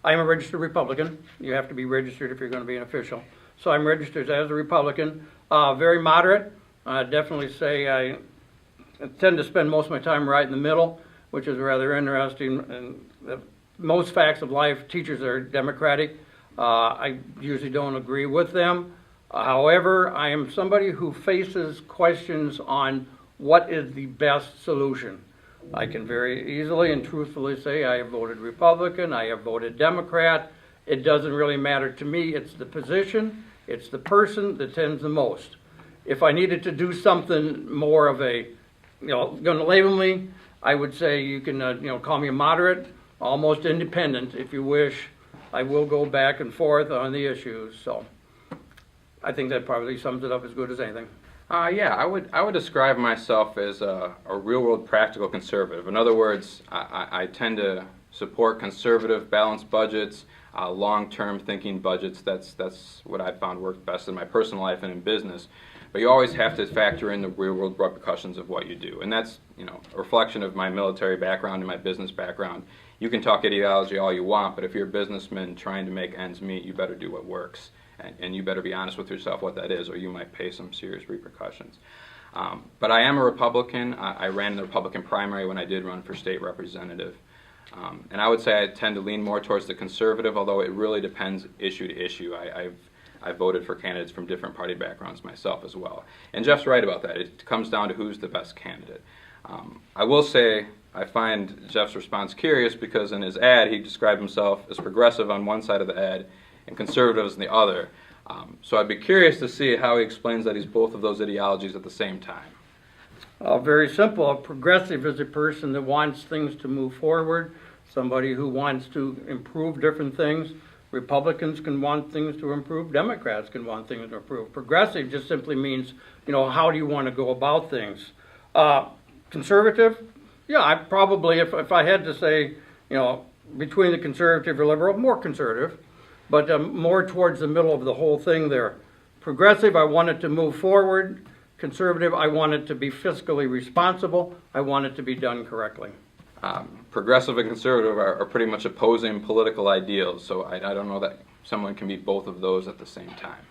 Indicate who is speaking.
Speaker 1: I'm a registered Republican. You have to be registered if you're going to be an official. So I'm registered as a Republican. Very moderate. Definitely say I tend to spend most of my time right in the middle, which is rather interesting. And most facts of life, teachers are Democratic. I usually don't agree with them. However, I am somebody who faces questions on what is the best solution. I can very easily and truthfully say I have voted Republican, I have voted Democrat. It doesn't really matter to me. It's the position, it's the person that tends the most. If I needed to do something more of a, going to label me, I would say you can, call me a moderate, almost independent if you wish. I will go back and forth on the issues. So I think that probably sums it up as good as anything.
Speaker 2: Yeah, I would describe myself as a real-world practical conservative. In other words, I tend to support conservative, balanced budgets, long-term thinking budgets. That's what I've found works best in my personal life and in business. But you always have to factor in the real-world repercussions of what you do, and that's a reflection of my military background and my business background. You can talk ideology all you want, but if you're a businessman trying to make ends meet, you better do what works. And you better be honest with yourself what that is, or you might pay some serious repercussions. But I am a Republican. I ran in the Republican primary when I did run for state representative. And I would say I tend to lean more towards the conservative, although it really depends issue to issue. I've voted for candidates from different party backgrounds myself as well. And Jeff's right about that. It comes down to who's the best candidate. I will say I find Jeff's response curious because in his ad he described himself as progressive on one side of the ad and conservatives on the other. So I'd be curious to see how he explains that he's both of those ideologies at the same time.
Speaker 1: Very simple. A progressive is a person that wants things to move forward, somebody who wants to improve different things. Republicans can want things to improve. Democrats can want things to improve. Progressive just simply means, how do you want to go about things? Conservative? Yeah, I probably, if I had to say, between the conservative or liberal, more conservative. But more towards the middle of the whole thing there. Progressive, I want it to move forward. Conservative, I want it to be fiscally responsible. I want it to be done correctly.
Speaker 2: Progressive and conservative are pretty much opposing political ideals, so I don't know that someone can be both of those at the same time.